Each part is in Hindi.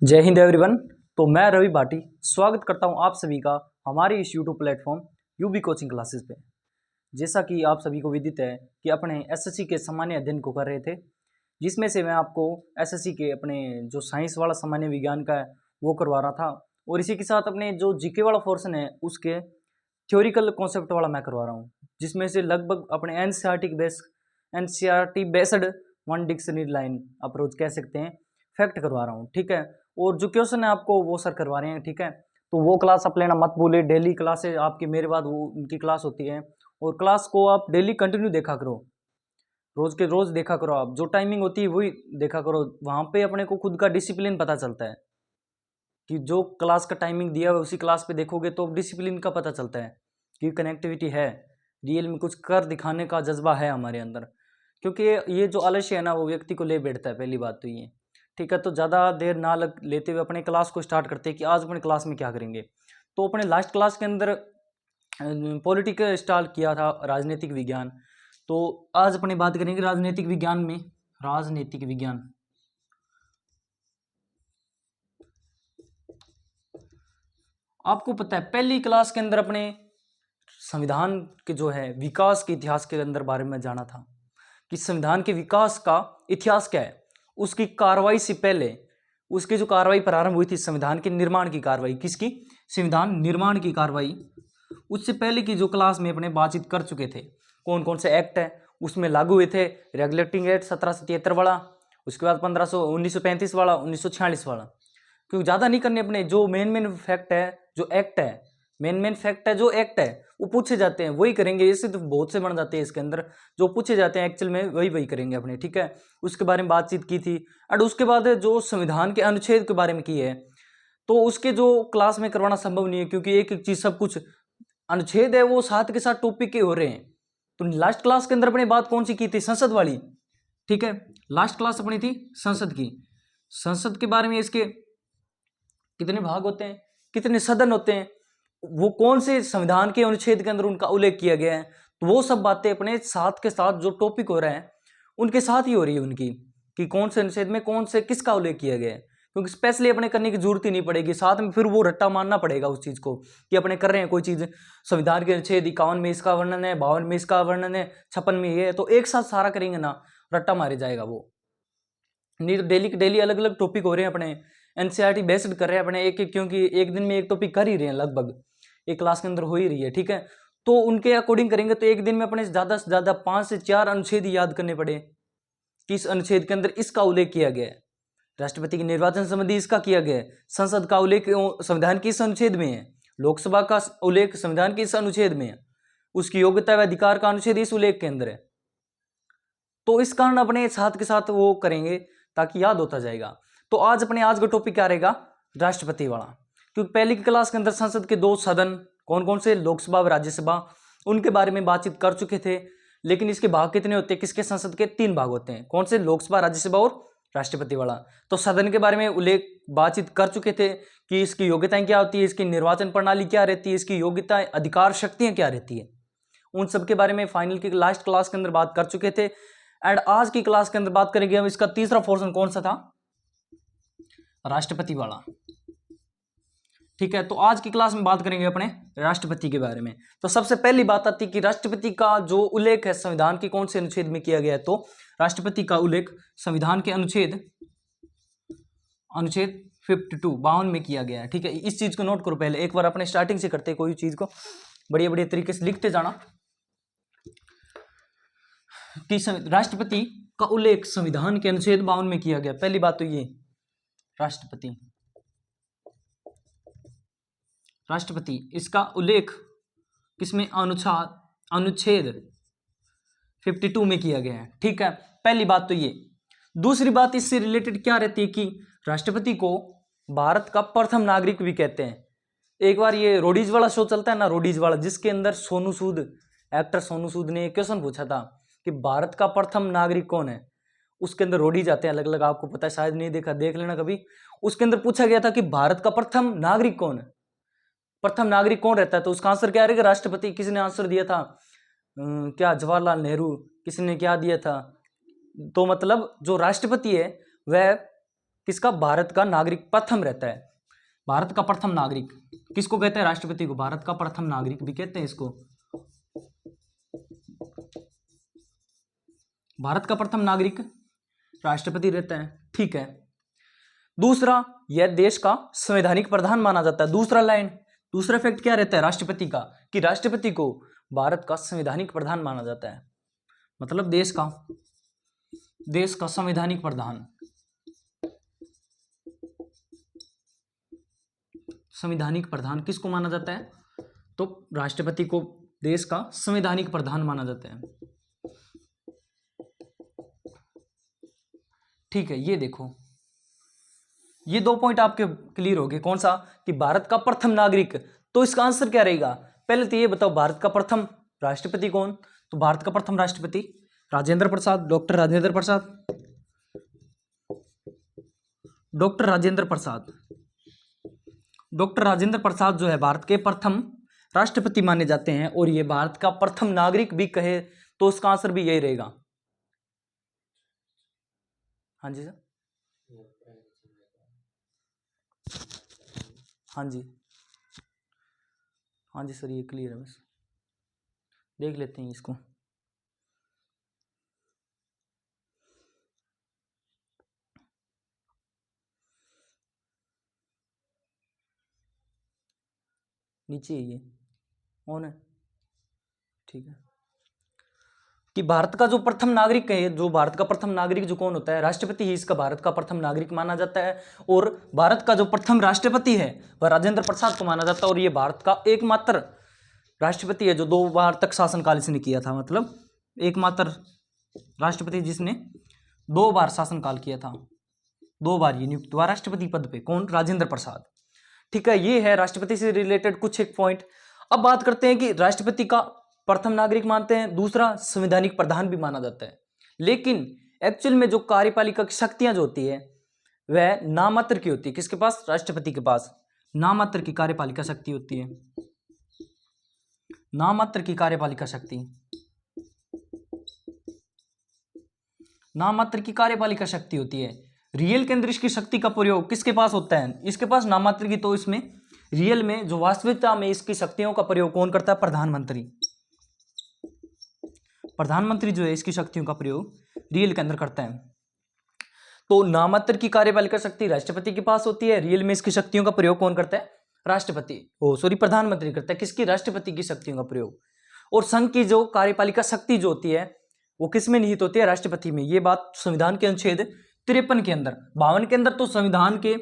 जय हिंद एवरीवन। तो मैं रवि भाटी स्वागत करता हूं आप सभी का हमारे इस YouTube platform UB coaching classes पे। जैसा कि आप सभी को विदित है कि अपने एसएससी के सामान्य अध्ययन को कर रहे थे, जिसमें से मैं आपको एसएससी के अपने जो साइंस वाला सामान्य विज्ञान का है वो करवा रहा था, और इसी के साथ अपने जो जीके वाला पोर्शन है उसके थ्योरिकल कॉन्सेप्ट वाला मैं करवा रहा हूँ, जिसमें से लगभग अपने NCERT based one dictionary line approach कह सकते हैं फैक्ट करवा रहा हूँ। ठीक है, और जो क्वेश्चन है आपको वो सर करवा रहे हैं। ठीक है, तो वो क्लास आप लेना मत भूलिए। डेली क्लासेस आपकी मेरे बाद वो उनकी क्लास होती है, और क्लास को आप डेली कंटिन्यू देखा करो, रोज के रोज देखा करो। आप जो टाइमिंग होती है वही देखा करो, वहां पे अपने को खुद का डिसिप्लिन पता चलता है कि जो क्लास का टाइमिंग दिया हुआ उसी क्लास पे देखोगे तो डिसिप्लिन का पता चलता है कि कनेक्टिविटी है, रियल में कुछ कर दिखाने का जज्बा है हमारे अंदर। क्योंकि ये जो आलस्य है ना वो व्यक्ति को ले बैठता है, पहली बात तो ये। ठीक है, तो ज़्यादा देर ना लेते हुए अपने क्लास को स्टार्ट करते हैं कि आज अपने क्लास में क्या करेंगे। तो अपने लास्ट क्लास के अंदर पॉलिटिकल स्टार्ट किया था, राजनीतिक विज्ञान। तो आज अपने बात करेंगे राजनीतिक विज्ञान में। राजनीतिक विज्ञान आपको पता है पहली क्लास के अंदर अपने संविधान के जो है विकास के इतिहास के अंदर बारे में जाना था कि संविधान के विकास का इतिहास क्या है। उसकी कार्रवाई से पहले उसकी जो कार्रवाई प्रारंभ हुई थी, संविधान के निर्माण की कार्रवाई, किसकी? संविधान निर्माण की कार्रवाई। उससे पहले की जो क्लास में अपने बातचीत कर चुके थे, कौन कौन से एक्ट है उसमें लागू हुए थे। रेगुलेटिंग एक्ट 1773 वाला, उसके बाद 1935 वाला, 1946 वाला। क्योंकि ज़्यादा नहीं करने अपने, जो मेन फैक्ट है, जो एक्ट है, मेन फैक्ट है, जो एक्ट है वो पूछे जाते हैं वही करेंगे। इससे तो बहुत से बन जाते हैं इसके अंदर, जो पूछे जाते हैं एक्चुअल में वही करेंगे अपने। ठीक है, उसके बारे में बातचीत की थी। और उसके बाद जो संविधान के अनुच्छेद के बारे में की है, तो उसके जो क्लास में करवाना संभव नहीं है, क्योंकि एक एक चीज सब कुछ अनुच्छेद है वो साथ के साथ टॉपिक के हो रहे हैं। तो लास्ट क्लास के अंदर अपने बात कौन सी की थी? संसद वाली। ठीक है, लास्ट क्लास अपनी थी संसद की। संसद के बारे में इसके कितने भाग होते हैं, कितने सदन होते हैं, वो कौन से संविधान के अनुच्छेद के अंदर उनका उल्लेख किया गया है। तो वो सब बातें अपने साथ के साथ जो टॉपिक हो रहे हैं उनके साथ ही हो रही है उनकी, कि कौन से अनुच्छेद में कौन से किसका उल्लेख किया गया है। क्योंकि स्पेशली अपने करने की जरूरत ही नहीं पड़ेगी, साथ में फिर वो रट्टा मानना पड़ेगा उस चीज को कि अपने कर रहे हैं कोई चीज। संविधान के अनुच्छेद 51 में इसका वर्णन है, 52 में इसका वर्णन है, 56 में ये है, तो एक साथ सारा करेंगे ना, रट्टा मारे जाएगा वो। नहीं तो डेली के डेली अलग अलग टॉपिक हो रहे हैं अपने, एनसीईआरटी बेस्ड कर रहे हैं अपने एक एक, क्योंकि एक दिन में एक टॉपिक कर ही रहे हैं, लगभग एक क्लास के अंदर हो ही रही है। ठीक है, तो उनके अकॉर्डिंग करेंगे तो एक दिन में अपने ज्यादा से ज्यादा 5 से 4 अनुच्छेद याद करने पड़े। किस अनुच्छेद के अंदर इसका उल्लेख किया गया है? राष्ट्रपति के निर्वाचन संबंधी इसका किया गया है। संसद का उल्लेख संविधान के इस अनुच्छेद में है। लोकसभा का उल्लेख संविधान के इस अनुच्छेद में है। उसकी योग्यता व अधिकार का अनुच्छेद इस उल्लेख के अंदर है। तो इस कारण अपने साथ के साथ वो करेंगे ताकि याद होता जाएगा। तो आज अपने आज का टॉपिक क्या रहेगा? राष्ट्रपति वाला। क्योंकि पहली की क्लास के अंदर संसद के 2 सदन कौन कौन से, लोकसभा और राज्यसभा, उनके बारे में बातचीत कर चुके थे। लेकिन इसके भाग कितने होते हैं? किसके? संसद के 3 भाग होते हैं। कौन से? लोकसभा, राज्यसभा और राष्ट्रपति वाला। तो सदन के बारे में उल्लेख बातचीत कर चुके थे कि इसकी योग्यताएं क्या होती है, इसकी निर्वाचन प्रणाली क्या रहती है, इसकी योग्यताएं, अधिकार, शक्तियां क्या रहती है। उन सब के बारे में फाइनल की लास्ट क्लास के अंदर बात कर चुके थे। एंड आज की क्लास के अंदर बात करेंगे हम, इसका तीसरा पोर्शन कौन सा था? राष्ट्रपति वाला। ठीक है, तो आज की क्लास में बात करेंगे अपने राष्ट्रपति के बारे में। तो सबसे पहली बात आती है कि राष्ट्रपति का जो उल्लेख है संविधान के कौन से अनुच्छेद में किया गया है। तो राष्ट्रपति का उल्लेख संविधान के अनुच्छेद 52 में किया गया है। ठीक है, इस चीज को नोट करो पहले एक बार, अपने स्टार्टिंग से करते कोई चीज को बढ़िया बढ़िया तरीके से लिखते जाना कि राष्ट्रपति का उल्लेख संविधान के अनुच्छेद 52 में किया गया। पहली बात तो ये, राष्ट्रपति इसका उल्लेख किसमें? अनुच्छेद 52 में किया गया है। ठीक है, पहली बात तो ये। दूसरी बात इससे रिलेटेड क्या रहती है कि राष्ट्रपति को भारत का प्रथम नागरिक भी कहते हैं। एक बार ये रोडीज वाला शो चलता है ना, रोडीज वाला, जिसके अंदर सोनू सूद, एक्टर सोनू सूद ने क्वेश्चन पूछा था कि भारत का प्रथम नागरिक कौन है। उसके अंदर रोडीज आते हैं अलग अलग, आपको पता है, शायद नहीं देखा, देख लेना कभी। उसके अंदर पूछा गया था कि भारत का प्रथम नागरिक कौन है, प्रथम नागरिक कौन रहता है। तो उसका आंसर क्या रहेगा? राष्ट्रपति। किसी ने आंसर दिया था क्या? जवाहरलाल नेहरू। किसी ने क्या दिया था? तो मतलब जो राष्ट्रपति है वह किसका? भारत का नागरिक प्रथम रहता है। भारत का प्रथम नागरिक किसको कहते हैं? राष्ट्रपति को। भारत का प्रथम नागरिक भी कहते हैं इसको। भारत का प्रथम नागरिक राष्ट्रपति रहता है, ठीक है। दूसरा, यह देश का संवैधानिक प्रधान माना जाता है। दूसरा फैक्ट क्या रहता है राष्ट्रपति का? कि राष्ट्रपति को भारत का संवैधानिक प्रधान माना जाता है। मतलब देश का संवैधानिक प्रधान। संवैधानिक प्रधान किसको माना जाता है? तो राष्ट्रपति को देश का संवैधानिक प्रधान माना जाता है, ठीक है। ये देखो, ये 2 पॉइंट आपके क्लियर हो गए। कौन सा? कि भारत का प्रथम नागरिक। तो इसका आंसर क्या रहेगा? पहले तो ये बताओ, भारत का प्रथम राष्ट्रपति कौन? तो भारत का प्रथम राष्ट्रपति राजेंद्र प्रसाद, डॉक्टर राजेंद्र प्रसाद। डॉक्टर राजेंद्र प्रसाद जो है भारत के प्रथम राष्ट्रपति माने जाते हैं, और ये भारत का प्रथम नागरिक भी कहे तो उसका आंसर भी यही रहेगा। हाँ जी सर, हाँ जी सर, ये क्लियर है। बस देख लेते हैं इसको। नीचे ये ऑन है, ठीक है। कि भारत का जो प्रथम नागरिक है, जो भारत का प्रथम नागरिक जो कौन होता है? राष्ट्रपति ही इसका भारत का प्रथम नागरिक माना जाता है। और भारत का जो प्रथम राष्ट्रपति है वह राजेंद्र प्रसाद को माना जाता है। और ये भारत का एकमात्र राष्ट्रपति है जो 2 बार तक शासनकाल इसने किया था। मतलब एकमात्र राष्ट्रपति जिसने 2 बार शासनकाल किया था, 2 बार ये नियुक्त हुआ राष्ट्रपति पद पे। कौन? राजेंद्र प्रसाद, ठीक है। ये है राष्ट्रपति से रिलेटेड कुछ एक पॉइंट। अब बात करते हैं कि राष्ट्रपति का प्रथम नागरिक मानते हैं, दूसरा संवैधानिक प्रधान भी माना जाता है। लेकिन एक्चुअल में जो कार्यपालिका की शक्तियां जो होती है वह नामात्र की होती है। किसके पास? राष्ट्रपति के पास नामात्र की कार्यपालिका शक्ति होती है। नामात्र की कार्यपालिका शक्ति, नामात्र की कार्यपालिका शक्ति होती है। रियल के अंदर इसकी शक्ति का प्रयोग किसके पास होता है? इसके पास नामात्र की। तो इसमें रियल में जो वास्तविकता में इसकी शक्तियों का प्रयोग कौन करता है? प्रधानमंत्री। प्रधानमंत्री जो है इसकी शक्तियों का प्रयोग रियल के अंदर करता है। तो नामात्र की कार्यपालिका शक्ति राष्ट्रपति के पास होती है, रियल में इसकी शक्तियों का प्रयोग कौन करता है? प्रधानमंत्री करता है। किसकी? राष्ट्रपति की शक्तियों का प्रयोग। और संघ की जो कार्यपालिका शक्ति जो होती है वो किसमें निहित होती है? राष्ट्रपति में। ये बात संविधान के अनुच्छेद 53 के अंदर, 52 के अंदर, तो संविधान के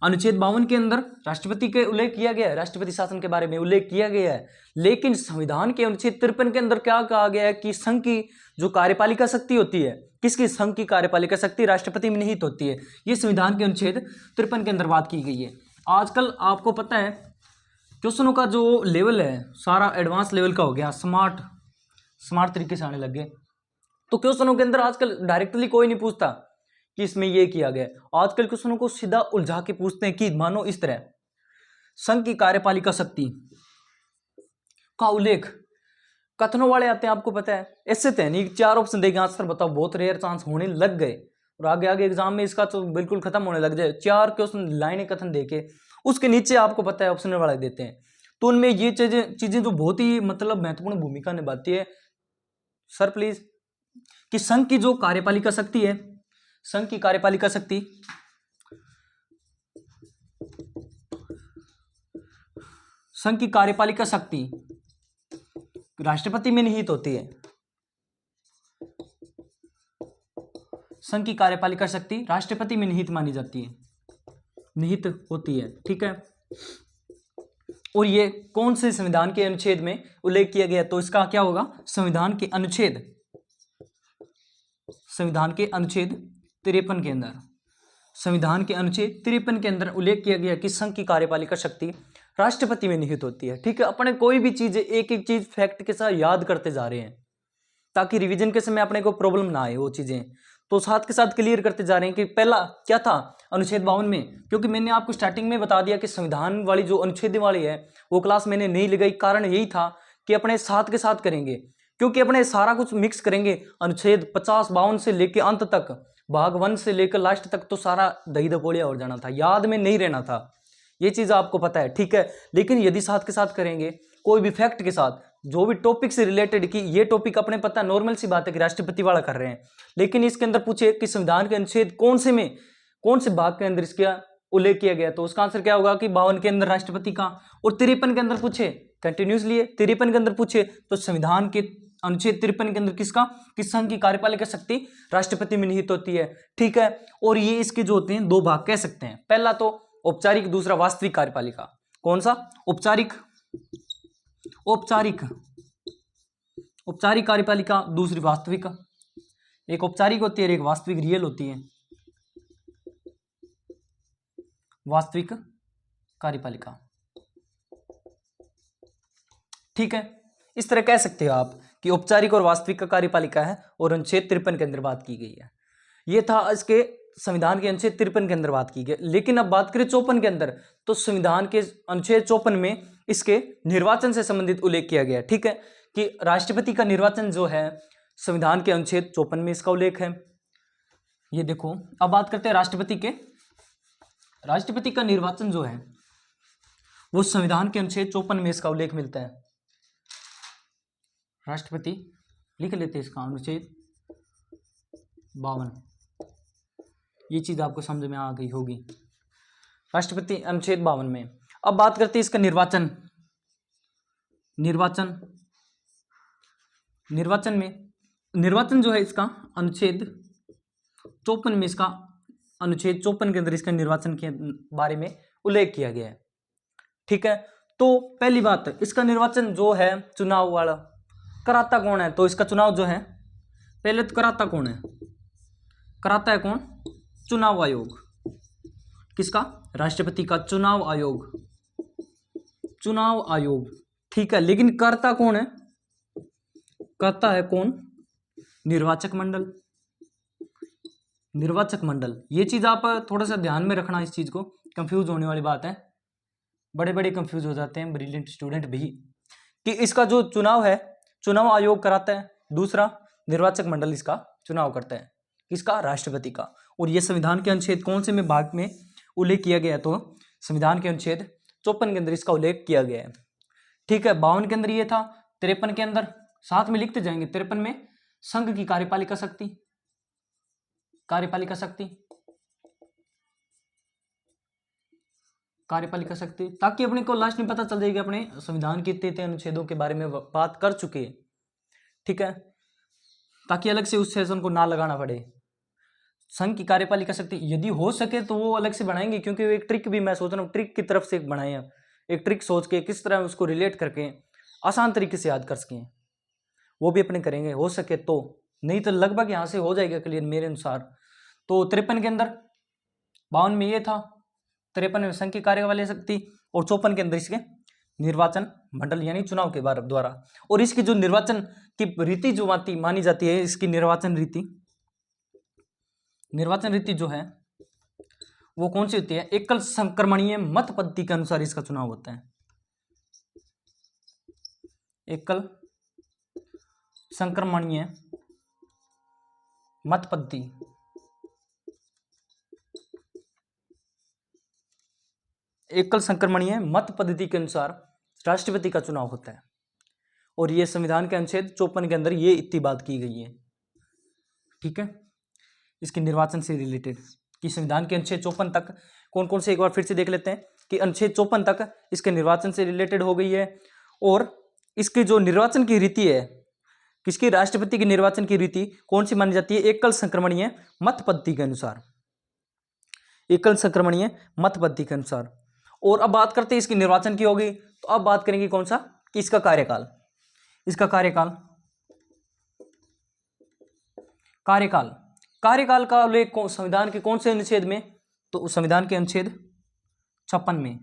अनुच्छेद 52 के अंदर राष्ट्रपति के उल्लेख किया गया है, राष्ट्रपति शासन के बारे में उल्लेख किया गया है। लेकिन संविधान के अनुच्छेद 53 के अंदर क्या कहा गया है? कि संघ की जो कार्यपालिका शक्ति होती है, किसकी? संघ की कार्यपालिका शक्ति राष्ट्रपति में निहित होती है। ये संविधान के अनुच्छेद 53 के अंदर बात की गई है। आजकल आपको पता है क्वेश्चनों का जो लेवल है सारा एडवांस लेवल का हो गया, स्मार्ट तरीके से आने लग गए। तो क्वेश्चनों के अंदर आजकल डायरेक्टली कोई नहीं पूछता कि इसमें ये किया गया। आजकल क्वेश्चनों को सीधा उलझा के पूछते हैं कि मानो इस तरह संघ की कार्यपालिका शक्ति का उल्लेख कथनों वाले आते हैं। आपको पता है ऐसे तो नहीं 4 ऑप्शन देंगे आंसर बताओ, बहुत रेयर चांस होने लग गए और आगे आगे एग्जाम में इसका तो बिल्कुल खत्म होने लग जाए। 4 क्वेश्चन लाइनें कथन देके उसके नीचे आपको पता है ऑप्शनल वाले देते हैं। तो उनमें ये चीजें जो बहुत ही मतलब महत्वपूर्ण भूमिका निभाती है सर प्लीज, कि संघ की जो कार्यपालिका शक्ति है, संघ की कार्यपालिका शक्ति राष्ट्रपति में निहित होती है। संघ की कार्यपालिका शक्ति राष्ट्रपति में निहित मानी जाती है, निहित होती है, ठीक है। और ये कौन से संविधान के अनुच्छेद में उल्लेख किया गया? तो इसका क्या होगा? संविधान के अनुच्छेद 53 के अंदर, संविधान के अनुच्छेद 53 के अंदर उल्लेख किया गया कि संघ की कार्यपालिका शक्ति राष्ट्रपति में निहित होती है, ठीक है। अपने कोई भी चीज एक एक चीज फैक्ट के साथ याद करते जा रहे हैं ताकि रिवीजन के समय अपने को प्रॉब्लम ना आए वो चीजें। तो साथ के साथ क्लियर करते जा रहे हैं कि पहला क्या था अनुच्छेद 52 में, क्योंकि मैंने आपको स्टार्टिंग में बता दिया कि संविधान वाली जो अनुच्छेद वाली है वो क्लास मैंने नहीं लगाई। कारण यही था कि अपने साथ के साथ करेंगे, क्योंकि अपने सारा कुछ मिक्स करेंगे। अनुच्छेद 50 52 से लेके अंत तक भाग 1 से लेकर लास्ट तक तो सारा दही दपोड़िया हो जाना था, याद में नहीं रहना था, ये चीज आपको पता है, ठीक है। लेकिन यदि साथ के साथ करेंगे कोई भी फैक्ट के साथ, जो भी टॉपिक से रिलेटेड, कि ये टॉपिक अपने पता नॉर्मल सी बात है कि राष्ट्रपति वाला कर रहे हैं, लेकिन इसके अंदर पूछे कि संविधान के अनुच्छेद कौन से भाग के अंदर इसका उल्लेख किया गया, तो उसका आंसर क्या होगा कि 52 के अंदर राष्ट्रपति का। और 53 के अंदर पूछे, कंटिन्यूसली 53 के अंदर पूछे तो संविधान के अनुच्छेद 53 के अंदर किसका, किस संघ की कार्यपालिका शक्ति राष्ट्रपति में निहित होती है, ठीक है। और ये इसके जो होते हैं दो भाग कह सकते हैं, पहला तो औपचारिक, दूसरा वास्तविक कार्यपालिका। कौन सा? औपचारिक कार्यपालिका, दूसरी वास्तविक। एक औपचारिक होती है, एक वास्तविक रियल होती है, वास्तविक कार्यपालिका, ठीक है। इस तरह कह सकते हो आप कि औपचारिक और वास्तविक का कार्यपालिका है, और अनुच्छेद 53 के अंदर बात की गई है। यह था इसके संविधान के अनुच्छेद 53 के अंदर बात की गई। लेकिन अब बात करें 54 के अंदर, तो संविधान के अनुच्छेद 54 में इसके निर्वाचन से संबंधित उल्लेख किया गया, ठीक है, कि राष्ट्रपति का निर्वाचन जो है संविधान के अनुच्छेद 54 में इसका उल्लेख है। ये देखो, अब बात करते हैं राष्ट्रपति का निर्वाचन जो है वो संविधान के अनुच्छेद 54 में इसका उल्लेख मिलता है। राष्ट्रपति लिख लेते हैं इसका अनुच्छेद 52, ये चीज आपको समझ में आ गई होगी, राष्ट्रपति अनुच्छेद 52 में। अब बात करते हैं इसका निर्वाचन जो है इसका अनुच्छेद 54 में, इसका अनुच्छेद 54 के अंदर इसका निर्वाचन के बारे में उल्लेख किया गया है, ठीक है। तो पहली बात, इसका निर्वाचन जो है चुनाव वाला कराता कौन है, तो इसका चुनाव जो है, पहले तो कराता कौन है, कराता है कौन? चुनाव आयोग। किसका? राष्ट्रपति का चुनाव आयोग, ठीक है। लेकिन करता कौन है? करता है कौन? निर्वाचक मंडल। ये चीज आप थोड़ा सा ध्यान में रखना, इस चीज को, कंफ्यूज होने वाली बात है, बड़े कंफ्यूज हो जाते हैं ब्रिलियंट स्टूडेंट भी, कि इसका जो चुनाव है चुनाव आयोग कराता है, दूसरा निर्वाचक मंडल इसका चुनाव करता है, किसका? राष्ट्रपति का। और ये संविधान के अनुच्छेद कौन से में भाग में उल्लेख किया गया है, तो संविधान के अनुच्छेद 54 के अंदर इसका उल्लेख किया गया है, ठीक है। 52 के अंदर ये था, 53 के अंदर साथ में लिखते जाएंगे, 53 में संघ की कार्यपालिका शक्ति, ताकि अपने को लास्ट में पता चल जाएगा अपने संविधान के इतने अनुच्छेदों के बारे में बात कर चुके हैं, ठीक है, ताकि अलग से उस सेशन को ना लगाना पड़े। संघ की कार्यपालिका शक्ति यदि हो सके तो वो अलग से बनाएंगे, क्योंकि एक ट्रिक भी मैं सोच रहा हूँ, ट्रिक की तरफ से बनाए, एक ट्रिक सोच के किस तरह उसको रिलेट करके आसान तरीके से याद कर सकें, वो भी अपने करेंगे हो सके तो, नहीं तो लगभग यहाँ से हो जाएगा क्लियर मेरे अनुसार। तो 53 के अंदर, 52 में ये था, 53 में संघ की कार्यपालिका शक्ति, और 54 के अंदर इसके निर्वाचन मंडल यानी चुनाव के द्वारा। और इसकी जो निर्वाचन की रीति जो मानी जाती है, इसकी निर्वाचन रीति जो है वो कौन सी होती है? एकल संक्रमणीय मत पद्धति के अनुसार इसका चुनाव होता है, एकल संक्रमणीय मत पद्धति, एकल संक्रमणीय मत पद्धति के अनुसार राष्ट्रपति का चुनाव होता है। और ये संविधान के अनुच्छेद 54 के अंदर ये इतनी बात की गई है, ठीक है, इसके निर्वाचन से रिलेटेड, कि संविधान के अनुच्छेद 54 तक कौन कौन से, एक बार फिर से देख लेते हैं कि अनुच्छेद 54 तक इसके निर्वाचन से रिलेटेड हो गई है। और इसकी जो निर्वाचन की रीति है, किसकी? राष्ट्रपति की निर्वाचन की रीति कौन सी मानी जाती है? एकल संक्रमणीय मत पद्धति के अनुसार, एकल संक्रमणीय मत पद्धति के अनुसार। और अब बात करते हैं इसकी निर्वाचन की होगी, तो अब बात करेंगे कौन सा? कि इसका कार्यकाल का उल्लेख संविधान के कौन से अनुच्छेद में? तो संविधान के अनुच्छेद 56 में,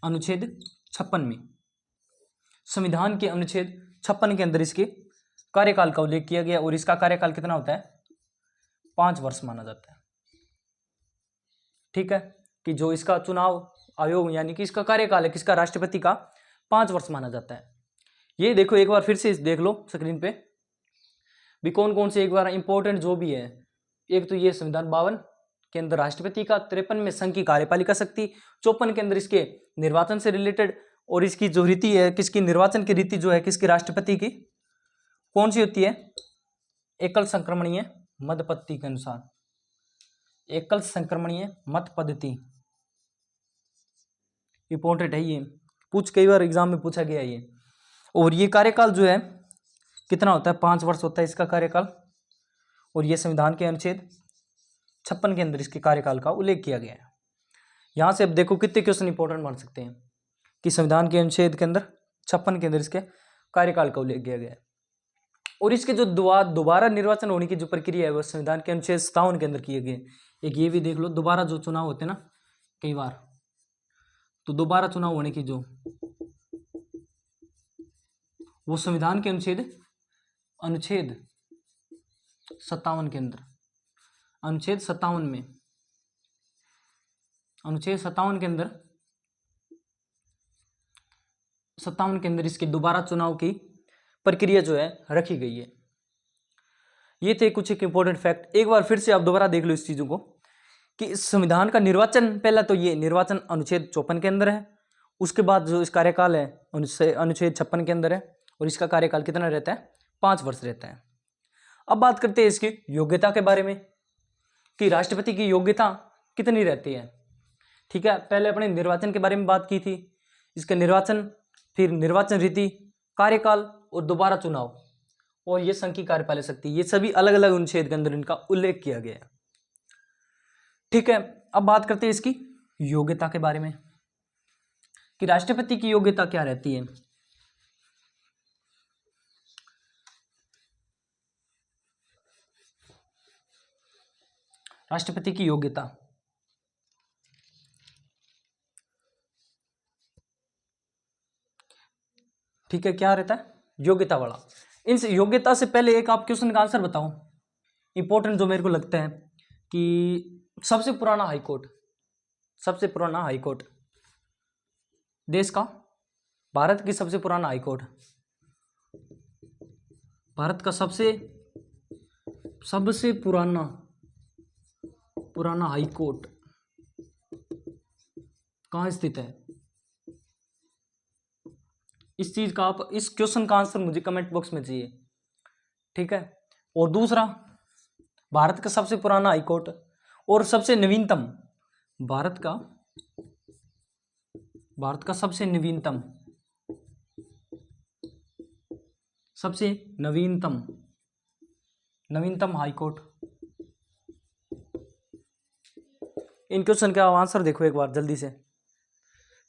अनुच्छेद 56 में संविधान के अनुच्छेद 56 के अंदर इसके कार्यकाल का उल्लेख किया गया। और इसका कार्यकाल कितना होता है? 5 वर्ष माना जाता है, ठीक है, कि जो इसका चुनाव आयोग यानी कि इसका कार्यकाल है किसका? राष्ट्रपति का 5 वर्ष माना जाता है। ये देखो एक बार फिर से देख लो स्क्रीन पे भी कौन कौन से एक बार इंपॉर्टेंट जो भी है। एक तो ये संविधान 52 के अंदर राष्ट्रपति का, 53 में संघ की कार्यपालिका शक्ति, 54 के अंदर इसके निर्वाचन से रिलेटेड, और इसकी जो रीति है किसकी, निर्वाचन की रीति जो है किसकी, राष्ट्रपति की, कौन सी होती है, एकल संक्रमणीय मत पद्धति के अनुसार, एकल संक्रमणीय मत पद्धति। इंपॉर्टेंट है ये, कई बार एग्जाम में पूछा गया ये। और ये कार्यकाल जो है कितना होता है, 5 वर्ष होता है इसका कार्यकाल। और ये संविधान के अनुच्छेद 56 के अंदर इसके कार्यकाल का उल्लेख किया गया है। यहाँ से अब देखो कितने क्वेश्चन इंपॉर्टेंट बन सकते हैं कि संविधान के अनुच्छेद के अंदर 56 के अंदर इसके कार्यकाल का उल्लेख किया गया है। और इसके जो दोबारा निर्वाचन होने की जो प्रक्रिया है वो संविधान के अनुच्छेद 57 के अंदर किए गए। एक ये भी देख लो, दोबारा जो चुनाव होते हैं ना कई बार, तो दोबारा चुनाव होने की जो, वो संविधान के अनुच्छेद 57 के अंदर, अनुच्छेद 57 में, अनुच्छेद 57 के अंदर, 57 के अंदर इसके दोबारा चुनाव की प्रक्रिया जो है रखी गई है। ये थे कुछ एक इंपॉर्टेंट फैक्ट। एक बार फिर से आप दोबारा देख लो इस चीजों को कि इस संविधान का निर्वाचन, पहला तो ये निर्वाचन अनुच्छेद 54 के अंदर है, उसके बाद जो इस कार्यकाल है अनुच्छेद 56 के अंदर है, और इसका कार्यकाल कितना रहता है, 5 वर्ष रहता है। अब बात करते हैं इसकी योग्यता के बारे में कि राष्ट्रपति की योग्यता कितनी रहती है। ठीक है, पहले अपने निर्वाचन के बारे में बात की थी, इसका निर्वाचन, फिर निर्वाचन रीति, कार्यकाल और दोबारा चुनाव, और ये संघ की कार्यपालिक शक्ति, ये सभी अलग अलग अनुच्छेद के अंदर इनका उल्लेख किया गया है। ठीक है, अब बात करते हैं इसकी योग्यता के बारे में कि राष्ट्रपति की योग्यता क्या रहती है। राष्ट्रपति की योग्यता, ठीक है, क्या रहता है, योग्यता वाला। इन योग्यता से पहले एक आप क्वेश्चन का आंसर बताओ, इंपॉर्टेंट जो मेरे को लगता है कि सबसे पुराना हाईकोर्ट, सबसे पुराना हाईकोर्ट देश का, भारत की सबसे पुराना हाईकोर्ट, भारत का सबसे पुराना हाईकोर्ट कहाँ स्थित है। इस चीज का, आप इस क्वेश्चन का आंसर मुझे कमेंट बॉक्स में चाहिए। ठीक है, और दूसरा, भारत का सबसे पुराना हाईकोर्ट और सबसे नवीनतम, भारत का सबसे नवीनतम हाईकोर्ट। इन क्वेश्चन का आंसर देखो एक बार जल्दी से,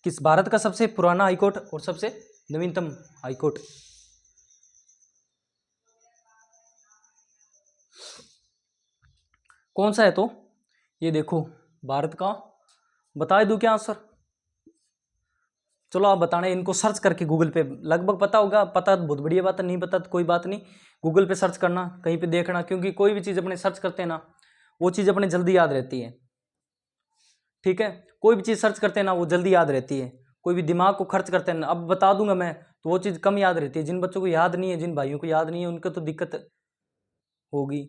किस भारत का सबसे पुराना हाईकोर्ट और सबसे नवीनतम हाईकोर्ट। कौन सा है, तो ये देखो भारत का, बता दूं क्या आंसर, चलो आप बताना, इनको सर्च करके गूगल पे लगभग पता होगा, पता तो बहुत बढ़िया बात है, नहीं पता तो कोई बात नहीं, गूगल पे सर्च करना, कहीं पे देखना, क्योंकि कोई भी चीज़ अपने सर्च करते हैं ना वो चीज़ अपने जल्दी याद रहती है। ठीक है, कोई भी चीज़ सर्च करते हैं ना वो जल्दी याद रहती है, कोई भी दिमाग को खर्च करते हैं ना, अब बता दूंगा मैं तो वो चीज़ कम याद रहती है। जिन बच्चों को याद नहीं है, जिन भाइयों को याद नहीं है, उनको तो दिक्कत होगी,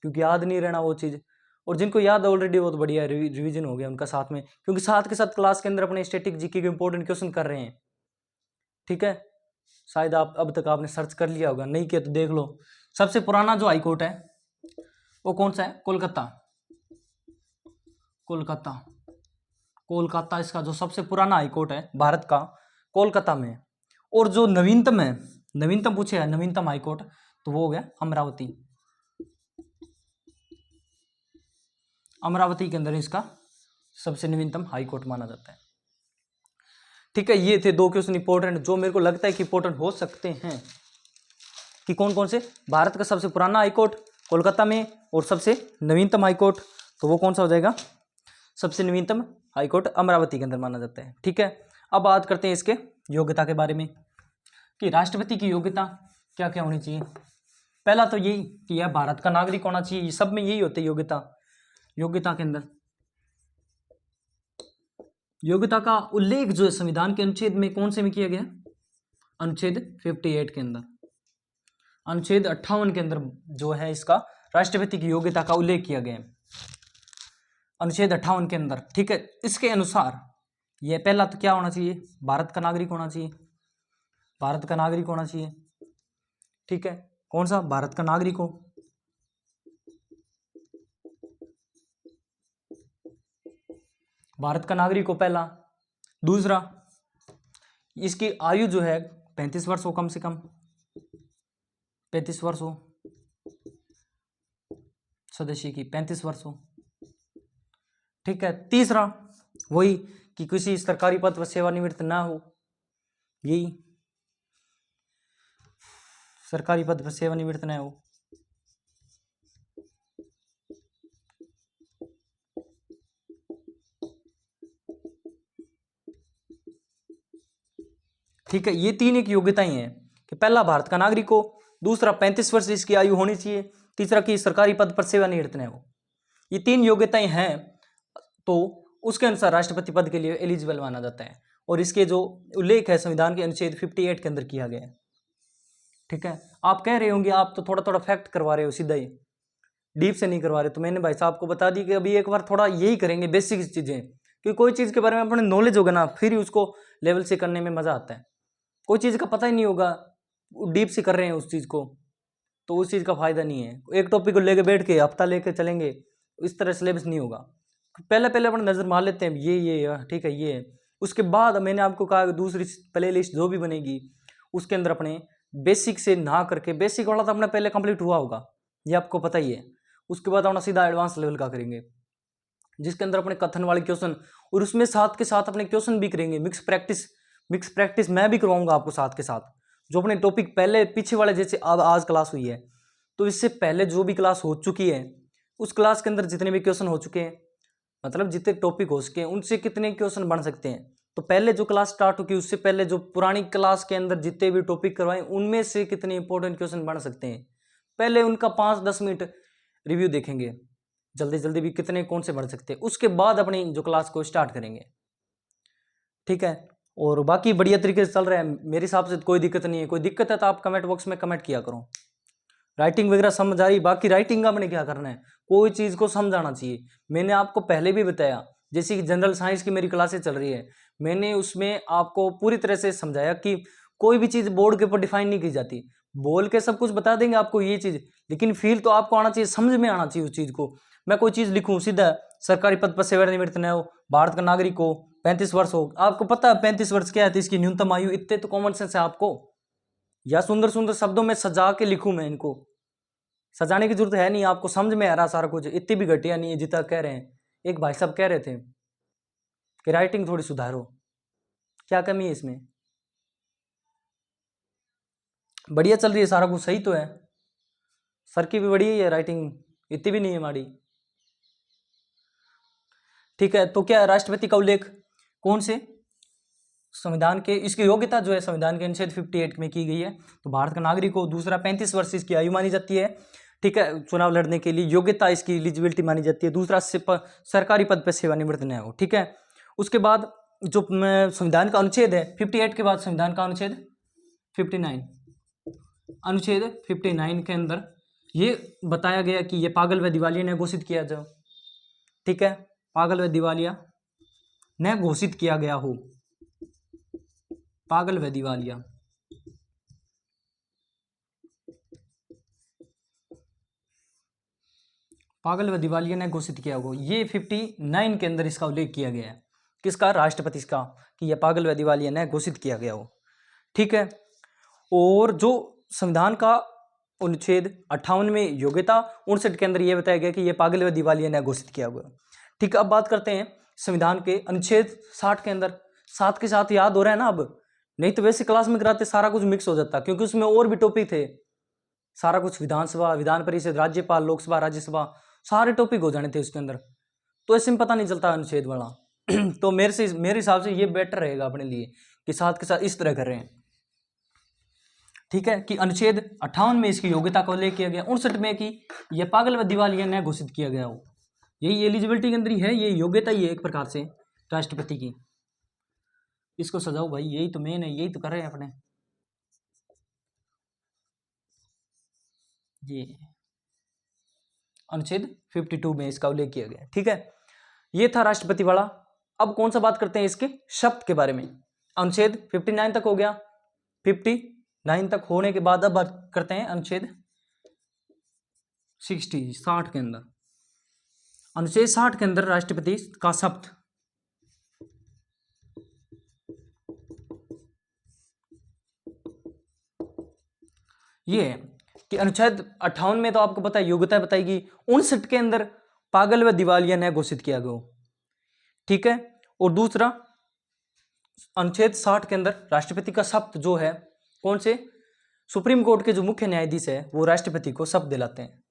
क्योंकि याद नहीं रहना वो चीज़। और जिनको याद ऑलरेडी बहुत बढ़िया रिवीजन हो गया उनका साथ में, क्योंकि साथ के साथ क्लास के अंदर अपने स्टैटिक जीके के इंपॉर्टेंट क्वेश्चन कर रहे हैं। ठीक है, शायद आप अब तक आपने सर्च कर लिया होगा, नहीं किया तो देख लो। सबसे पुराना जो हाईकोर्ट है वो कौन सा है, कोलकाता इसका जो सबसे पुराना हाईकोर्ट है भारत का, कोलकाता में। और जो नवीनतम है, नवीनतम पूछे है, नवीनतम हाईकोर्ट, तो वो हो गया अमरावती के अंदर इसका सबसे नवीनतम हाईकोर्ट माना जाता है। ठीक है, ये थे 2 क्वेश्चन इंपॉर्टेंट जो मेरे को लगता है कि इंपॉर्टेंट हो सकते हैं, कि कौन कौन से, भारत का सबसे पुराना हाईकोर्ट कोलकाता में, और सबसे नवीनतम हाईकोर्ट, तो वो कौन सा हो जाएगा, सबसे नवीनतम हाईकोर्ट अमरावती के अंदर माना जाता है। ठीक है, अब बात करते हैं इसके योग्यता के बारे में कि राष्ट्रपति की योग्यता क्या क्या होनी चाहिए। पहला तो यही कि यह भारत का नागरिक होना चाहिए, ये सब में यही होते हैं योग्यता के अंदर। योग्यता का उल्लेख जो है संविधान के अनुच्छेद में कौन से में किया गया, अनुच्छेद 58 के अंदर, अनुच्छेद 58 के अंदर जो है इसका राष्ट्रपति की योग्यता का उल्लेख किया गया है, अनुच्छेद 58 के अंदर। ठीक है, इसके अनुसार यह पहला तो क्या होना चाहिए, भारत का नागरिक होना चाहिए, भारत का नागरिक होना चाहिए। ठीक है, कौन सा, भारत का नागरिक हो, भारत का नागरिक हो पहला। दूसरा, इसकी आयु जो है 35 वर्ष हो, कम से कम 35 वर्ष हो, स्वदेशी की 35 वर्ष हो। ठीक है, तीसरा वही कि किसी सरकारी पद पर सेवानिवृत्त ना हो, यही सरकारी पद पर सेवानिवृत्त ना हो। ठीक है, ये तीन एक योग्यताएं हैं कि पहला भारत का नागरिक हो, दूसरा 35 वर्ष इसकी आयु होनी चाहिए, तीसरा कि सरकारी पद पर सेवानिवृत्त न हो। ये तीन योग्यताएं हैं तो उसके अनुसार राष्ट्रपति पद के लिए एलिजिबल माना जाता है, और इसके जो उल्लेख है संविधान के अनुच्छेद 58 के अंदर किया गया है। ठीक है, आप कह रहे होंगे आप तो थोड़ा थोड़ा फैक्ट करवा रहे हो, सीधा ही डीप से नहीं करवा रहे, तो मैंने भाई साहब को बता दी कि अभी एक बार थोड़ा यही करेंगे बेसिक चीजें, क्योंकि कोई चीज के बारे में अपने नॉलेज होगा ना, फिर ही उसको लेवल से करने में मजा आता है। कोई चीज़ का पता ही नहीं होगा, डीप से कर रहे हैं उस चीज़ को, तो उस चीज़ का फायदा नहीं है। एक टॉपिक को लेके बैठ के हफ्ता लेके चलेंगे, इस तरह सिलेबस नहीं होगा। पहले पहले अपन नज़र मार लेते हैं, ये ठीक है, ये है। उसके बाद मैंने आपको कहा दूसरी प्ले लिस्ट जो भी बनेगी उसके अंदर अपने बेसिक से ना करके, बेसिक वाला तो अपना पहले कंप्लीट हुआ होगा, ये आपको पता ही है। उसके बाद अपना सीधा एडवांस लेवल का करेंगे, जिसके अंदर अपने कथन वाले क्वेश्चन, और उसमें साथ के साथ अपने क्वेश्चन भी करेंगे, मिक्स प्रैक्टिस मैं भी करवाऊंगा आपको साथ के साथ। जो अपने टॉपिक पहले पीछे वाले, जैसे अब आज क्लास हुई है, तो इससे पहले जो भी क्लास हो चुकी है उस क्लास के अंदर जितने भी क्वेश्चन हो चुके हैं, मतलब जितने टॉपिक हो सके उनसे कितने क्वेश्चन बन सकते हैं, तो पहले जो क्लास स्टार्ट होगी उससे पहले जो पुरानी क्लास के अंदर जितने भी टॉपिक करवाएं उनमें से कितने इंपॉर्टेंट क्वेश्चन बन सकते हैं, पहले उनका 5-10 मिनट रिव्यू देखेंगे, जल्दी जल्दी भी कितने कौन से बन सकते हैं। उसके बाद अपनी जो क्लास को स्टार्ट करेंगे। ठीक है, और बाकी बढ़िया तरीके से चल रहा है मेरे हिसाब से, कोई दिक्कत नहीं है। कोई दिक्कत है तो आप कमेंट बॉक्स में कमेंट किया करो। राइटिंग वगैरह समझ आ रही, बाकी राइटिंग का आपने क्या करना है, कोई चीज़ को समझाना चाहिए। मैंने आपको पहले भी बताया, जैसे कि जनरल साइंस की मेरी क्लासें चल रही है, मैंने उसमें आपको पूरी तरह से समझाया कि कोई भी चीज़ बोर्ड के ऊपर डिफाइन नहीं की जाती। बोल के सब कुछ बता देंगे आपको ये चीज़, लेकिन फील तो आपको आना चाहिए, समझ में आना चाहिए उस चीज़ को। मैं कोई चीज़ लिखूँ सीधा, सरकारी पद पर सेवानिवृत्त न हो, भारत का नागरिक हो, 35 वर्ष हो, आपको पता है 35 वर्ष क्या है, तो इसकी न्यूनतम आयु, इतने तो कॉमन सेंस है आपको। या सुंदर सुंदर शब्दों में सजा के लिखूं मैं, इनको सजाने की जरूरत है नहीं, आपको समझ में आ रहा सारा कुछ, इतनी भी घटिया नहीं है जितना कह रहे हैं। एक भाई साहब कह रहे थे कि राइटिंग थोड़ी सुधारो, क्या कमी है इसमें, बढ़िया चल रही है, सारा कुछ सही तो है, सर की भी बढ़िया है राइटिंग, इतनी भी नहीं है माड़ी। ठीक है, तो क्या राष्ट्रपति का उल्लेख कौन से संविधान के, इसकी योग्यता जो है संविधान के अनुच्छेद 58 में की गई है, तो भारत का नागरिक हो, दूसरा 35 वर्ष इसकी आयु मानी जाती है। ठीक है, चुनाव लड़ने के लिए योग्यता इसकी एलिजिबिलिटी मानी जाती है, दूसरा सरकारी पद पर सेवानिवृत्त न हो। ठीक है, उसके बाद जो संविधान का अनुच्छेद है 58 के बाद संविधान का अनुच्छेद 59, अनुच्छेद 59 के अंदर ये बताया गया कि ये पागल व दिवालिया ने घोषित किया जाओ। ठीक है, पागल व दिवालिया न घोषित किया गया हो, पागल व दिवालिया, पागल व दिवालिया ने घोषित किया हो, ये 59 के अंदर इसका उल्लेख किया गया है, किसका, राष्ट्रपति का, कि यह पागल व दिवालिया ने घोषित किया गया हो। ठीक है, और जो संविधान का अनुच्छेद 58 में योग्यता, 59 के अंदर यह बताया गया कि यह पागल व दिवालिया ने घोषित किया हुआ। ठीक है, अब बात करते हैं संविधान के अनुच्छेद 60 के अंदर, साथ के साथ याद हो रहा है ना अब, नहीं तो वैसे क्लास में कराते सारा कुछ मिक्स हो जाता, क्योंकि उसमें और भी टॉपिक थे, सारा कुछ विधानसभा, विधान परिषद, राज्यपाल, लोकसभा, राज्यसभा, सारे टॉपिक हो जाने थे उसके अंदर, तो ऐसे में पता नहीं चलता अनुच्छेद वाला। तो मेरे हिसाब से ये बेटर रहेगा अपने लिए कि साथ के साथ इस तरह कर रहे हैं। ठीक है, कि अनुच्छेद 58 में इसकी योग्यता का उल्लेख किया गया, 59 में कि यह पागल व दिवालिया न घोषित किया गया हो, यही एलिजिबिलिटी के अंदर ही है, ये योग्यता ही है एक प्रकार से राष्ट्रपति की। इसको सजाओ भाई, यही तो मेन है, यही तो कर रहे हैं अपने। ये अनुच्छेद 52 में इसका उल्लेख किया गया। ठीक है, ये था राष्ट्रपति वाला। अब कौन सा बात करते हैं इसके शब्द के बारे में। अनुच्छेद 59 तक हो गया। 59 तक होने के बाद अब बात करते हैं अनुच्छेद 60 के अंदर। अनुच्छेद 60 के अंदर राष्ट्रपति का शब्द ये है कि अनुच्छेद 58 में तो आपको पता है योग्यता बताएगी। 59 के अंदर पागल व दिवालिया न्याय घोषित किया गया। ठीक है, और दूसरा अनुच्छेद 60 के अंदर राष्ट्रपति का शपथ जो है कौन से सुप्रीम कोर्ट के जो मुख्य न्यायाधीश है वो राष्ट्रपति को शपथ दिलाते हैं।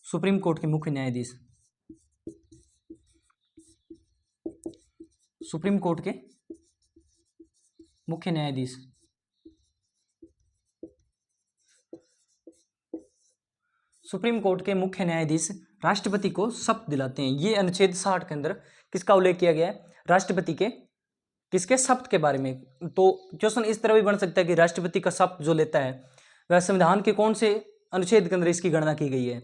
सुप्रीम कोर्ट के मुख्य न्यायाधीश, सुप्रीम कोर्ट के मुख्य न्यायाधीश सुप्रीम कोर्ट के मुख्य न्यायाधीश राष्ट्रपति को शपथ दिलाते हैं। ये अनुच्छेद 60 के अंदर किसका उल्लेख किया गया है, राष्ट्रपति के किसके शपथ के बारे में। तो क्वेश्चन इस तरह भी बन सकता है कि राष्ट्रपति का शपथ जो लेता है वह संविधान के कौन से अनुच्छेद के अंदर इसकी गणना की गई है।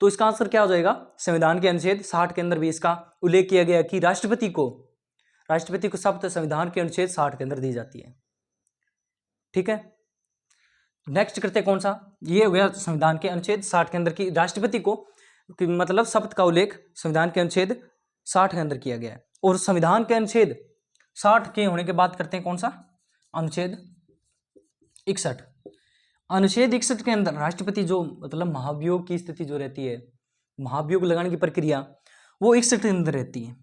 तो इसका आंसर क्या हो जाएगा, संविधान के अनुच्छेद 60 के अंदर भी इसका उल्लेख किया गया कि राष्ट्रपति को शपथ संविधान के अनुच्छेद 60 के अंदर दी जाती है। ठीक है, नेक्स्ट करते हैं कौन सा, ये हो गया संविधान के अनुच्छेद 60 के अंदर की राष्ट्रपति को मतलब शपथ का उल्लेख संविधान के अनुच्छेद 60 के अंदर किया गया है। और संविधान के अनुच्छेद 60 के होने के बाद करते हैं कौन सा, अनुच्छेद 61। अनुच्छेद 61 के अंदर राष्ट्रपति जो मतलब महाभियोग की स्थिति जो रहती है, महाभियोग लगाने की प्रक्रिया वो 61 के अंदर रहती है।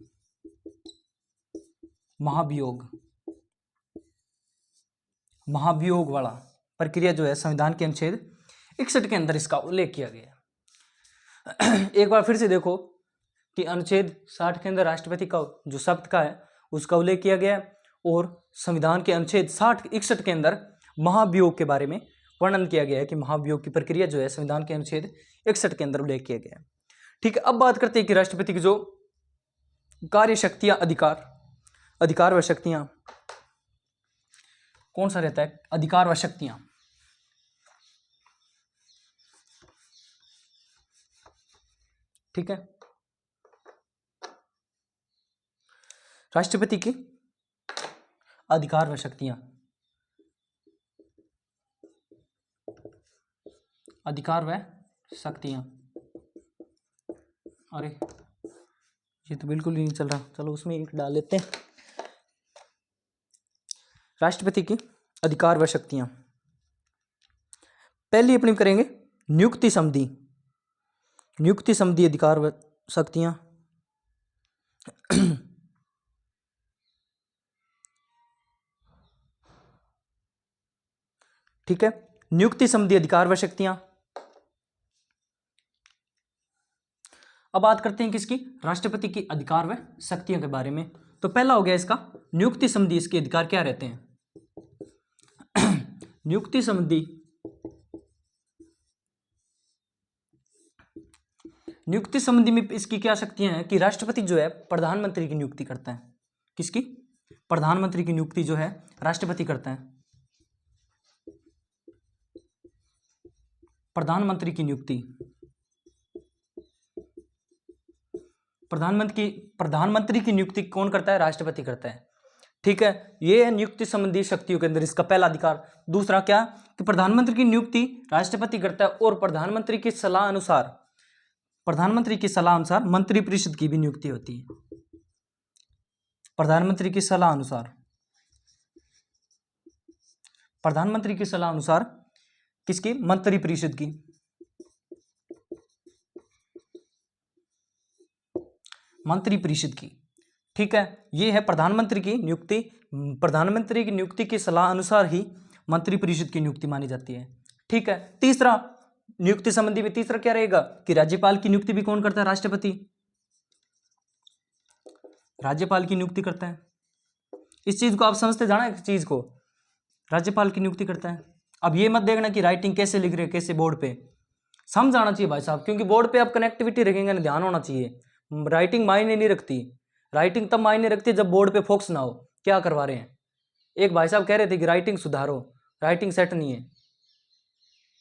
महाभियोग वाला प्रक्रिया जो है संविधान के अनुच्छेद 61 के अंदर इसका उल्लेख किया गया। एक बार फिर से देखो कि अनुच्छेद 60 के अंदर राष्ट्रपति का जो शपथ का है उसका उल्लेख किया गया है और संविधान के अनुच्छेद 61 के अंदर महाभियोग के बारे में वर्णन किया गया है कि महाभियोग की प्रक्रिया जो है संविधान के अनुच्छेद 61 के अंदर उल्लेख किया गया है। ठीक है, अब बात करते हैं कि राष्ट्रपति की जो कार्य शक्तियां, अधिकार व शक्तियां कौन सा रहता है, अधिकार व शक्तियां। ठीक है, राष्ट्रपति की अधिकार व शक्तियां, अधिकार व शक्तियां, अरे ये तो बिल्कुल ही नहीं चल रहा, चलो उसमें एक डाल लेते हैं। राष्ट्रपति की अधिकार व शक्तियां, पहली अपनी करेंगे नियुक्ति संधि, नियुक्ति संधि अधिकार व शक्तियां। ठीक है, नियुक्ति संबंधी अधिकार व शक्तियां। अब बात करते हैं किसकी, राष्ट्रपति की अधिकार व शक्तियों के बारे में। तो पहला हो गया इसका नियुक्ति संबंधी, इसके अधिकार क्या रहते हैं। नियुक्ति संबंधी, नियुक्ति संबंधी में इसकी क्या शक्तियां हैं कि राष्ट्रपति जो है प्रधानमंत्री की नियुक्ति करता है। किसकी, प्रधानमंत्री की नियुक्ति जो है राष्ट्रपति करता है। प्रधानमंत्री की नियुक्ति, प्रधानमंत्री की नियुक्ति कौन करता है, राष्ट्रपति करता है। ठीक है, ये है नियुक्ति संबंधी शक्तियों के अंदर इसका पहला अधिकार। दूसरा क्या कि प्रधानमंत्री की नियुक्ति राष्ट्रपति करता है और प्रधानमंत्री की सलाह अनुसार, प्रधानमंत्री की सलाह अनुसार मंत्रिपरिषद की भी नियुक्ति होती है। प्रधानमंत्री की सलाह अनुसार, प्रधानमंत्री की सलाह अनुसार किसकी, मंत्रिपरिषद की। मंत्रिपरिषद की। ठीक है, ये है प्रधानमंत्री की नियुक्ति। प्रधानमंत्री की नियुक्ति की सलाह अनुसार ही मंत्रिपरिषद की नियुक्ति मानी जाती है। ठीक है, तीसरा नियुक्ति संबंधी में तीसरा क्या रहेगा कि राज्यपाल की नियुक्ति भी कौन करता है, राष्ट्रपति। राज्यपाल की नियुक्ति करता है। इस चीज को आप समझते जाना, इस चीज को राज्यपाल की नियुक्ति करता है। अब ये मत देखना कि राइटिंग कैसे लिख रहे, कैसे बोर्ड पे, समझ आना चाहिए भाई साहब, क्योंकि बोर्ड पे आप कनेक्टिविटी रखेंगे ना, ध्यान होना चाहिए। राइटिंग मायने नहीं रखती, राइटिंग तब मायने रखती है जब बोर्ड पे फोकस ना हो क्या करवा रहे हैं। एक भाई साहब कह रहे थे कि राइटिंग सुधारो, राइटिंग सेट नहीं है,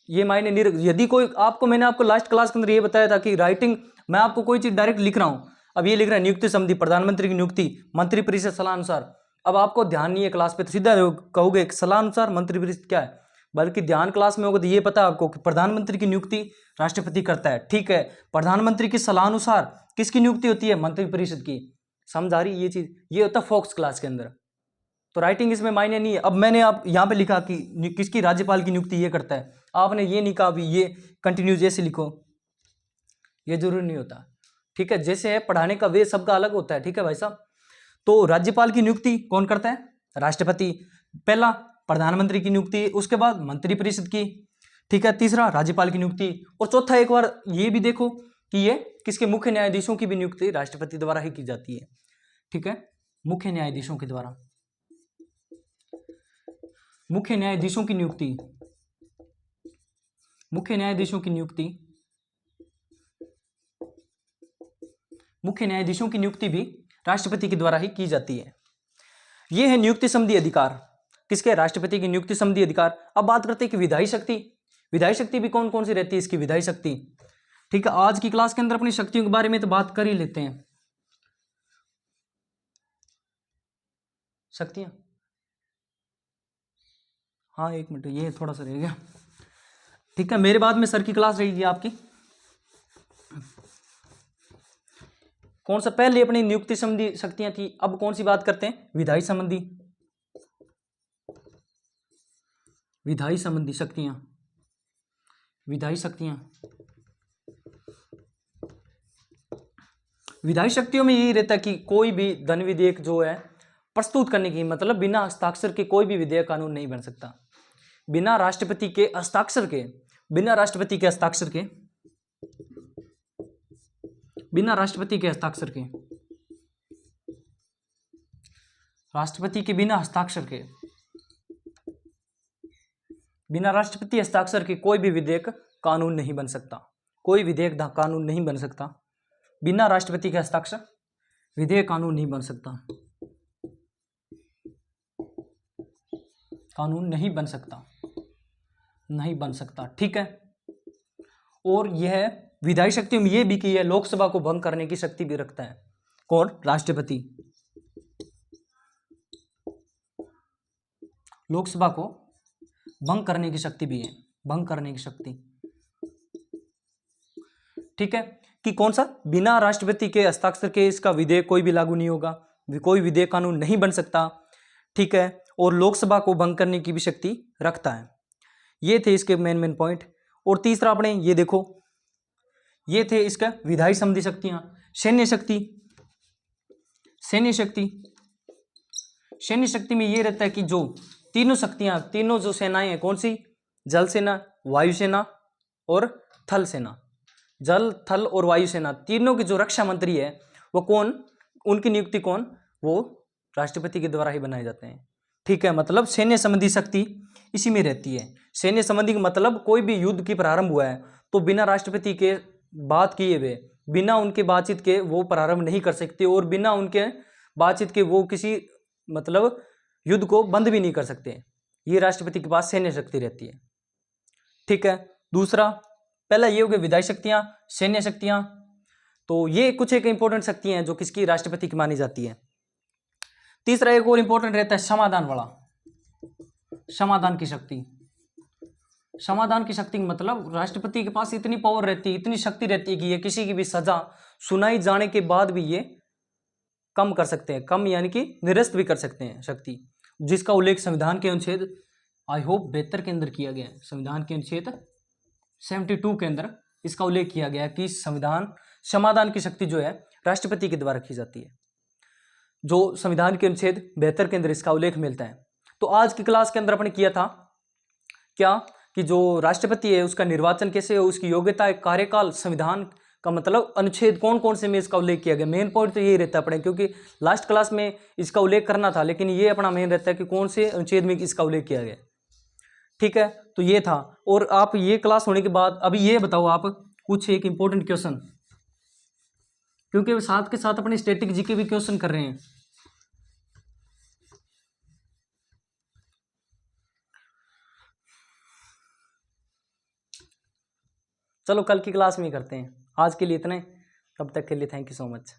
ये मायने नहीं यदि कोई आपको, मैंने आपको लास्ट क्लास के अंदर ये बताया था कि राइटिंग, मैं आपको कोई चीज डायरेक्ट लिख रहा हूं, अब ये लिख रहा है नियुक्ति संबंधी, प्रधानमंत्री की नियुक्ति मंत्री परिषद सलाह अनुसार। अब आपको ध्यान नहीं है क्लास पे तो सीधा कहोगे सलाह अनुसार मंत्री परिषद क्या है, बल्कि ध्यान क्लास में होगा तो ये पता आपको कि प्रधानमंत्री की नियुक्ति राष्ट्रपति करता है, ठीक है। प्रधानमंत्री की सलाह अनुसार किसकी नियुक्ति होती है, मंत्री परिषद की। समझ आ रही ये चीज, ये होता है फोक्स क्लास के अंदर। तो राइटिंग इसमें मायने नहीं है। अब मैंने आप यहाँ पे लिखा कि किसकी, राज्यपाल की नियुक्ति ये करता है, आपने ये नहीं कहा अभी ये कंटिन्यूस जैसे लिखो, ये जरूरी नहीं होता, ठीक है। जैसे है पढ़ाने का वे सबका अलग होता है, ठीक है भाई साहब। तो राज्यपाल की नियुक्ति कौन करता है, राष्ट्रपति। पहला प्रधानमंत्री की नियुक्ति, उसके बाद मंत्रिपरिषद की, ठीक है। तीसरा राज्यपाल की नियुक्ति, और चौथा एक बार ये भी देखो कि ये किसके, मुख्य न्यायाधीशों की भी नियुक्ति राष्ट्रपति द्वारा ही की जाती है, ठीक है। मुख्य न्यायाधीशों के द्वारा, मुख्य न्यायाधीशों की नियुक्ति, मुख्य न्यायाधीशों की नियुक्ति, मुख्य न्यायाधीशों की नियुक्ति भी राष्ट्रपति के द्वारा ही की जाती है। यह है नियुक्ति संबंधी अधिकार किसके, राष्ट्रपति की नियुक्ति संबंधी अधिकार। अब बात करते हैं कि विधायी शक्ति, विधायी शक्ति भी कौन कौन सी रहती है इसकी, विधायी शक्ति, ठीक है। आज की क्लास के अंदर अपनी शक्तियों के बारे में तो बात कर ही लेते हैं। शक्तियां, हाँ एक मिनट, ये थोड़ा सा रह गया, ठीक है। मेरे बाद में सर की क्लास रहेगी आपकी। कौन सा, पहले अपनी नियुक्ति संबंधी शक्तियां थी, अब कौन सी बात करते हैं, विधायी संबंधी, विधायी संबंधी शक्तियां, विधायी शक्तियां। विधायी शक्तियों में यही रहता है कि कोई भी धन विधेयक जो है प्रस्तुत करने की, मतलब बिना हस्ताक्षर के कोई भी विधेयक कानून नहीं बन सकता, बिना राष्ट्रपति के हस्ताक्षर के, बिना राष्ट्रपति के हस्ताक्षर के, बिना राष्ट्रपति के हस्ताक्षर के, राष्ट्रपति के बिना हस्ताक्षर के, बिना राष्ट्रपति हस्ताक्षर के कोई भी विधेयक कानून नहीं बन सकता, कोई विधेयक कानून नहीं बन सकता, बिना राष्ट्रपति के हस्ताक्षर विधेयक कानून नहीं बन सकता, कानून नहीं बन सकता, नहीं बन सकता, ठीक है। और यह विधायी शक्ति में यह भी कि यह लोकसभा को भंग करने की शक्ति भी रखता है, कौन, राष्ट्रपति। लोकसभा को भंग करने की शक्ति भी है, भंग करने की शक्ति, ठीक है। कि कौन सा, बिना राष्ट्रपति के हस्ताक्षर के इसका विधेयक कोई भी लागू नहीं होगा, कोई विधेयक कानून नहीं बन सकता, ठीक है। और लोकसभा को भंग करने की भी शक्ति रखता है। ये थे इसके मेन मेन पॉइंट। और तीसरा अपने ये देखो, ये थे इसका विधायी संबंधी शक्तियां। सैन्य शक्ति, सैन्य शक्ति, सैन्य शक्ति में ये रहता है कि जो तीनों शक्तियां, तीनों जो सेनाएं हैं, कौन सी, जल सेना, वायुसेना और थल सेना, जल थल और वायुसेना, तीनों के जो रक्षा मंत्री है वो कौन, उनकी नियुक्ति कौन, वो राष्ट्रपति के द्वारा ही बनाए जाते हैं, ठीक है। मतलब सैन्य संबंधी शक्ति इसी में रहती है। सैन्य संबंधी का मतलब कोई भी युद्ध की प्रारंभ हुआ है तो बिना राष्ट्रपति के बात किए हुए, बिना उनके बातचीत के वो प्रारंभ नहीं कर सकते, और बिना उनके बातचीत के वो किसी मतलब युद्ध को बंद भी नहीं कर सकते। ये राष्ट्रपति के पास सैन्य शक्ति रहती है, ठीक है। दूसरा, पहला ये हो गया विधायी शक्तियां, सैन्य शक्तियां। तो ये कुछ एक इंपॉर्टेंट शक्तियां हैं जो किसकी, राष्ट्रपति की मानी जाती है। तीसरा एक और इंपॉर्टेंट रहता है समाधान वाला, समाधान की शक्ति। समाधान की शक्ति मतलब राष्ट्रपति के पास इतनी पावर रहती है, इतनी शक्ति रहती है कि ये किसी की भी सजा सुनाई जाने के बाद भी ये कम कर सकते हैं, कम यानी कि निरस्त भी कर सकते हैं शक्ति, जिसका उल्लेख संविधान के अनुच्छेद आई होप 72 के अंदर किया गया है। संविधान के अनुच्छेद 72 के अंदर इसका उल्लेख किया गया है कि संविधान, समाधान की शक्ति जो है राष्ट्रपति के द्वारा की जाती है, जो संविधान के अनुच्छेद 72 के अंदर इसका उल्लेख मिलता है। तो आज की क्लास के अंदर अपने किया था क्या कि जो राष्ट्रपति है उसका निर्वाचन कैसे हो, उसकी योग्यता, कार्यकाल, संविधान का मतलब अनुच्छेद कौन कौन से में इसका उल्लेख किया गया। मेन पॉइंट तो यही रहता है अपने, क्योंकि लास्ट क्लास में इसका उल्लेख करना था, लेकिन ये अपना मेन रहता है कि कौन से अनुच्छेद में इसका उल्लेख किया गया, ठीक है। तो ये था। और आप ये क्लास होने के बाद अभी ये बताओ आप कुछ एक इंपॉर्टेंट क्वेश्चन, क्योंकि साथ के साथ अपने स्टैटिक जीके भी क्वेश्चन कर रहे हैं। चलो कल की क्लास में ही करते हैं, आज के लिए इतने, तब तक के लिए थैंक यू सो मच।